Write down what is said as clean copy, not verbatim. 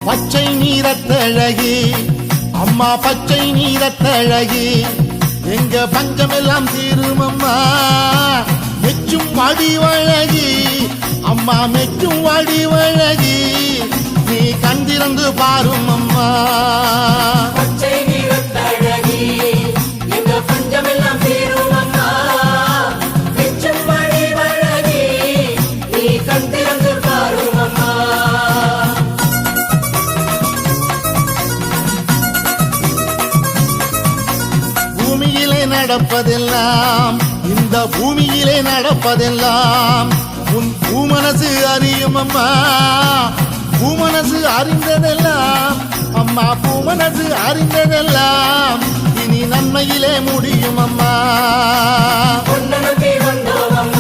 பச்சை நீரத்தழகி அம்மா பச்சை நீரத்தழகி எங்க பஞ்சமெல்லாம் தீரும் அம்மா மெச்சும் வடிவழகி அம்மா மெச்சும் வடிவழகி நீ கண்டிருந்து பாரும் அம்மா பச்சை நீரத்தழகி எங்க பஞ்சமெல்லாம் தீரும் அம்மா மெச்சும் வடிவழகி நீ கண்டிருந்து பாரும் அம்மா பூமியிலே நடப்பதெல்லாம் இந்த பூமியிலே நடப்பதெல்லாம் உன் பூமனசு அறியும் அம்மா பூமனசு அறிந்ததெல்லாம் அம்மா பூமனசு அறிந்ததெல்லாம் இனி நன்மையிலே முடியும் அம்மா பொன்னனுக்கு வந்தோம் அம்மா